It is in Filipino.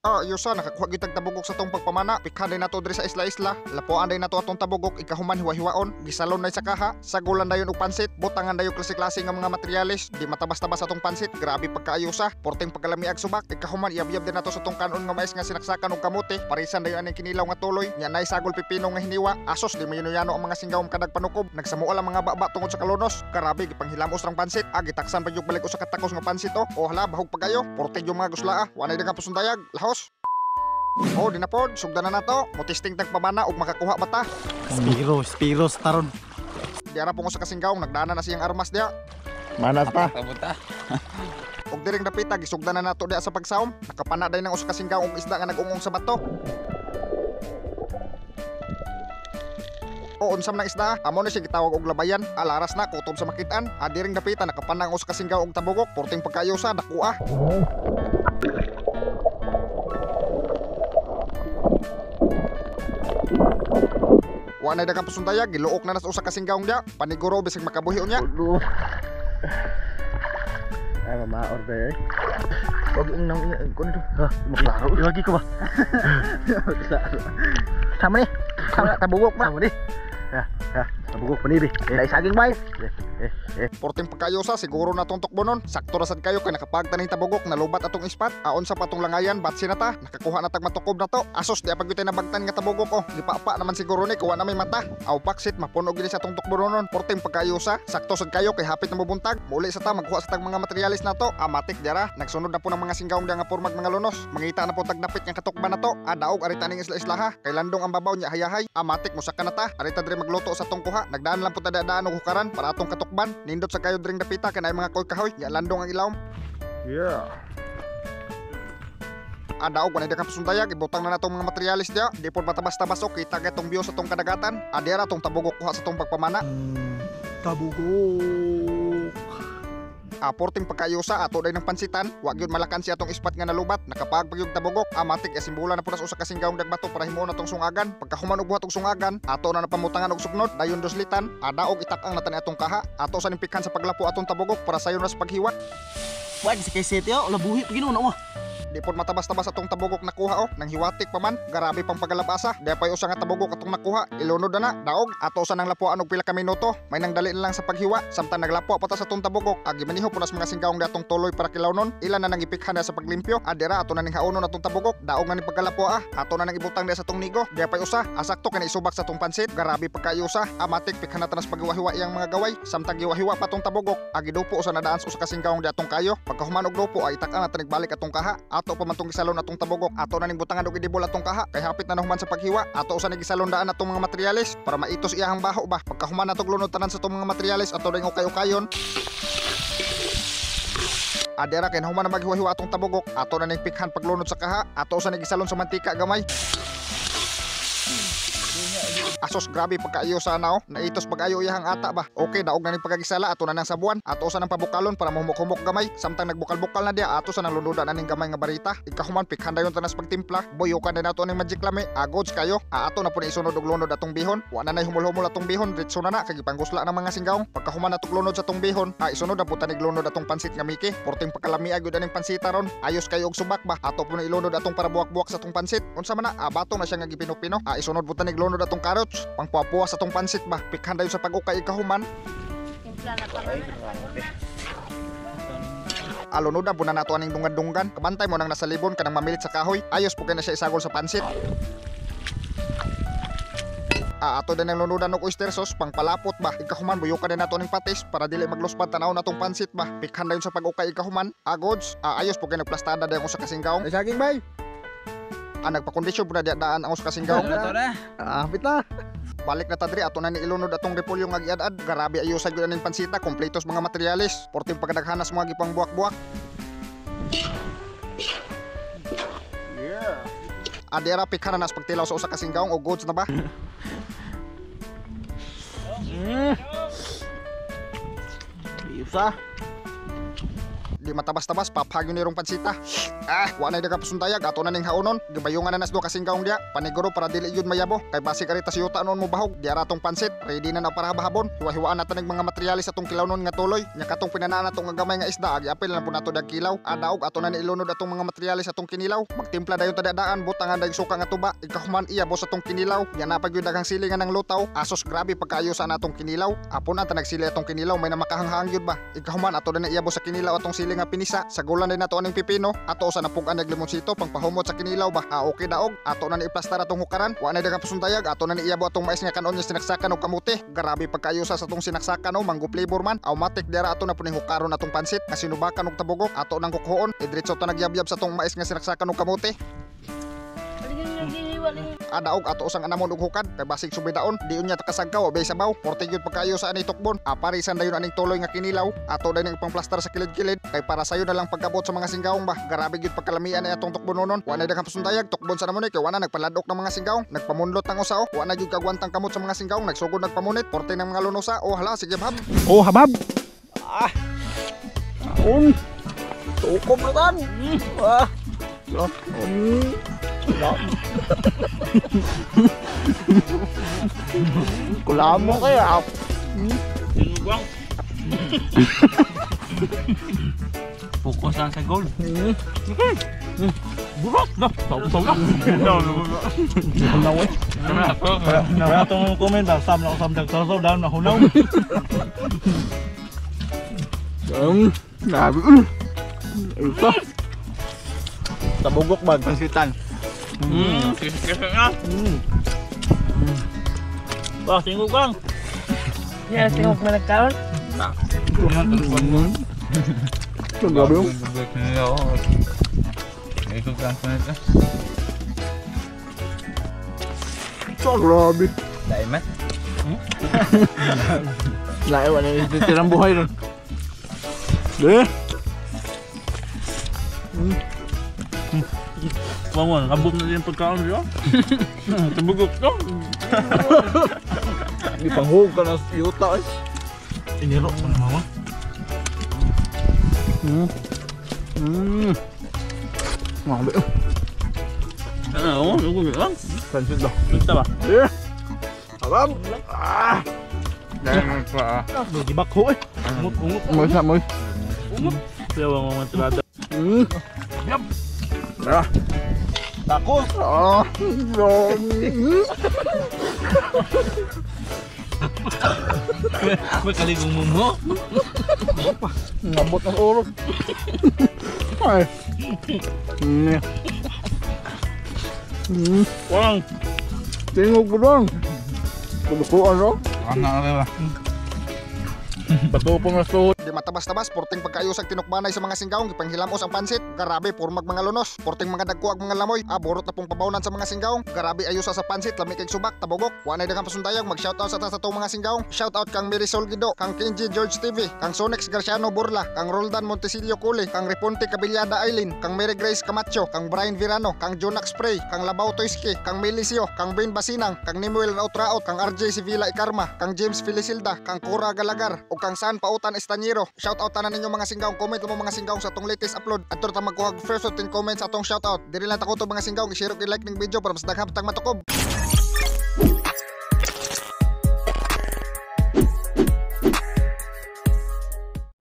Yusa nakakuha gyud tag tabugok sa tong pagpamana. Pikhan na to diri sa isla-isla. Lapuan day na to atong tabugok ikahuman hiwa-hiwaon. Gisalon na sa kaha, sagulan dayon og pansit, butangan dayon klase-klase nga mga materyales. Di matabas-tabas atong pansit, grabe pagkaayusa. Porteng pagkalami ag subak, ikahuman iyab-yab din nato sa tong kanon nga mais nga sinaksakan og kamote. Parisan dayon aning kinilaw nga tuloy. Nya nay sagol pipino nga hiniwa. Asos di mayano ang mga singgawom kadag panukob. Nagsamuol ang mga baba tungod sa kalonos. Grabe gipanghilamos rang pansit. Gitaksan pa yung balik usa ka takos nga pansit o hala bahog pagayo. Porteng yung mga guslaa, wanay dagang pusundayag. Lahos. Di na pod, sugdan na nato. Motisting tagpamana og makakuha bata. Spiro taron. Diara pong usa ka singgawong nagdana na siyang armas diya. Manas pa. Og diring dapita gisugdan na nato diya sa pagsawom. Nakapana day ng usa ka singgawong og isda nga nag-ungong sa bato. Unsam ng isda, amo na siya gitawag og labayan. Alaras na kutob sa makitaan. Diring dapita nakapanang usa ka singgawong og tabugok. Porting pagkayosa dakua. Wanay dagang pasundaya, giluok na nas usa ka singgawong diya. Paniguro bisag makabuhion niya. Ay mama order. Wag ing nang kun to. Maklaro lagi ko ba? Sama ni. Sama tabugok ba? Sama ni. Tabugok pa ni bi. Dai saging bay. Porting pagkayosa siguro na tong tukbonon. Sakto ra sad kayo kay nakapagtaning tabugok na lubat atong ispat. Aon sa patong langayan batsi na ta. Nakakuha na tag matukob na to. Asos di apag na bagtan nga tabugok oh. Gipapa naman siguro ni kuha na may mata. Aw paksit mapuno gini sa tong tukbonon. Porting pagkayosa sakto sad kayo kay hapit na mubuntag. Muli sa ta magkuha sa tag mga materialis na to. Amatik dira. Nagsunod na po ng mga singgawong nga pormag mga lunos. Mangita na po tag dapit nga katukban na to. Daog arita ning isla-isla ha. Kay landong ang babaw niya hayahay. Amatik musaka na ta. Arita diri magluto sa tong kuha. Nagdaan lang po ta daan og hukaran para atong katukban. Nindot sa kayo dring dapita kanay mga koy kahoy ya landong ang ilawom. Yeah. Daog wanay dagang pasundayag ibutang na natong mga materialis diya. Di pod matabas-tabas ok kita gatong view sa tong kadagatan. Adira tong tabugok kuha sa tong pagpamana. Tabugok. Porting pagkayosa ato day ng pansitan. Wag yun malakan si atong ispat nga nalubat. Nakapagpag yung tabugok. Amatik simbola na po nas usa ka singgawong dagbato para himo na tong sungagan. Pagkahuman og buhat og sungagan, ato na napamutangan og suknod. Dayon doslitan. Daog itak-ang natan atong kaha. Ato sa nimpikan sa paglapo atong tabugok para sayon na sa paghiwa. Wag sa kay sete oh, labuhi pa ginuno mo. Di pod matabas-tabas atong tabugok nakuha nang hiwatik pa man. Grabe pang pagalabasa. Di pa usa nga tabugok atong nakuha. Ilunod na daog ato sa nang lapuan og pila ka minuto. May nang dali lang sa paghiwa. Samtang naglapo pa ta sa atong tabugok. Gimaniho po nas mga singgawong datong tuloy para kilawnon. Ilan na nang ipikhan sa paglimpyo. Adira ato na ning haonon atong tabugok. Daog na ning pagkalapo ato na nang ibutang sa atong nigo. Di pa usa asakto kani isubak sa atong pansit. Grabe pagkayusa. Amatik pikhan na tanas paghiwa-hiwa iyang mga gaway. Samtang giwa-hiwa pa atong tabugok. Gidupo usa na daan sa usa ka singgawong datong kayo. Pagkahuman og dupo itak-ang natan nagbalik atong kaha. Ato pa man tong gisalon atong tabugok. Ato na ning butangan og idibol atong kaha. Kay hapit na nahuman sa paghiwa. Ato usa ni gisalon daan atong mga materyales para maitos iyahang baho ba. Pagkahuman natong lunod tanan sa atong mga materyales ato ning ukay-ukayon. Adira kay nahuman na maghiwa-hiwa atong tabugok. Ato na ning pikhan paglunod sa kaha. Ato usa ni gisalon sa mantika gamay. Asos grabe pagkaayo sa anaw. Naitos pag-ayo iyahang ata ba. Okay daog na ning pagagisala ato na nang sabuan. Ato sa nang pabukalon para mahumok-humok gamay. Samtang nagbukal-bukal na dia ato sa nang lundudan aning gamay nga barita. Ikahuman pikhan dayon tanas pagtimpla. Boyokan din nato ning magic lami. Agods kayo. Ato na po ni isunod og lunod atong bihon. Wa na nay humul-humol atong bihon. Diretso na kay gipanggusla ng mga singgawong. Pagkahuman natong lunod sa atong bihon, isunod na po tanig lunod atong pansit nga miki. Porting pagkalami agud aning pansita ron. Ayos kayo og subak ba. Ato po ni ilunod atong para buwak-buwak sa atong pansit. Unsa man na bato na siya nga gipino-pino. Isunod po tanig lunod atong carrots. Pangpuwa sa atong pansit ba. Pikhan dayon sa pag-ukay ikahuman. Alunodan po na nato aning dungan-dungan. Kabantay mo nang nasa libon kanang mamilit sa kahoy. Ayos po kay na siya isagol sa pansit. Ato din ang lunudan og oyster sauce pang palapot ba. Ikahuman buyukan din nato ning patis para dili magluspat tanaw natong pansit ba. Pikhan dayon sa pag-ukay ikahuman. Agods ayos po kay nagplastada dayon usa ka singgawong. Saging bay. Nagpakondisyon po na daan ang usa ka singgawong. Hapit na. Balik na tadri ato na ni ilunod atong repolyo nga giad-ad. Grabe ayo sa gyud aning pansita, kompletos mga materyales. Porting pagdaghanas mga gipang buwak-buwak. Yeah. Adira pikhan na nas pagtilaw sa usa ka singgawong o goods na ba? Isa. Di matabas-tabas paphagyo ni rong pansita. Wa na daga pasuntayag ato na ning haonon. Gibayungan na nas do kasingkaong dia. Paniguro para dili yun mayabo. Kay basi karita si yuta noon mo bahog. Di aratong pansit. Ready na para habon. Hiwa-hiwaan nato ning mga materialis atong kilaw noon nga tuloy. Nya katong pinanaan atong nga gamay nga isda agi apil lang po nato dag kilaw. Daog ato na ni ilunod atong mga materialis atong kinilaw. Magtimpla dayon tadadaan butangan dag suka nga tuba. Ikahuman iya bos atong kinilaw. Nya napag yun daghang silingan ng lutaw. Asos grabe pagkaayo sa atong kinilaw. Apon anta nagsili atong kinilaw may namakahanghang yun ba. Ikahuman ato na iya bos sa kinilaw atong siling nga pinisa. Sagulan din nato aning pipino. Ato sa napugan dag limonsito pangpahumot sa kinilaw ba. Okay daog. Ato na ni iplastar atong hukaran. Wa na daghang pasuntayag ato na ni iyabo atong mais nga kanon nya sinaksakan og kamuti. Grabe pagkaayo sa atong sinaksakan o mango flavor man. Automatic dira ato na puning hukaron atong pansit. Nga sinubakan og tabugok ato nang kukuon. Idritso ta nagyabyab sa atong mais nga sinaksakan og kamuti. Daog ato usang anamon og hukad kay basig subidaon di unya takasagkaw obay sabaw porte gyud pagkaayo sa ani tukbon parisan dayon aning tuloy nga kinilaw ato dayon pang plaster sa kilid-kilid kay para sayo na lang pagkabot sa mga singgawong ba grabe gyud pagkalamian ni atong tukbon nonon wa na daghang pasuntayag tukbon sa namon kay wa na nagpaladok ng mga singgawong nagpamundlot ang usao wa na gyud kagwantang kamot sa mga singgawong nagsugod nagpamunit porte ng mga lunosa hala sige hab habab. Tukom na tan. Kulamo kaya. Sinugang. Focus lang sa goal. Burak na. Taw na. Hunaw. Wala itong comment ba? Sam na ako dagsasaw down na hunaw. Grabe. Ito. Tabugok bag pansitan. Kisa nga. Wah, sinugang. Ya, tengok mana kawan. Grabe. Grabe. Dahil man. Naiwan na tirang buhay ron. Deh. Bangon, abot na din yung pagkaon siya. Tabugok to. Ipanghug ka na yuta eh. Iniro ko na mama. Grabe. Ano, ano lang? Pansit daw. Basta ba? Eh. Abab. Dahil pa. Gibakho eh. Ungot. Moy sa moy. Kaya mga matrada. Yap. Ah. Takos. May kaligong mo. Ngabot ang urot. Ay. Wang. Tingog ko lang. Pulukuan ro. Ano ba? Bato pong rasuhod. Di matabas-tabas porting pagkaayos ang tinukmanay sa mga singgawong ipanghilamos ang pansit grabe purmag mga lunos porting mga dagko ang mga lamoy burot na pong pabawnan sa mga singgawong grabe ayos sa pansit lami kay subak tabugok wa nay daghang pasuntayag mag shoutout sa tatong mga singgawong shoutout kang Marisol Guido kang Kenji George TV kang Sonex Garciano Burla kang Roldan Montesilio Culi kang Reponte Cabillada Aileen kang Mary Grace Camacho kang Brian Virano kang Jonax Spray kang Labaw Toyski kang Melisio kang Ben Basinang kang Nimuel Nautraot kang RJ Sevilla Ikarma kang James Felisilda kang Cora Galagar o kang San Pautan Estanyero shoutout tanan ninyo mga singgawong comment mo mga singgawong sa atong latest upload at ta magkuhag first 10 comments sa atong shoutout diri lang ta ko to mga singgawong i-share og i-like ning video para mas daghang tang matukob.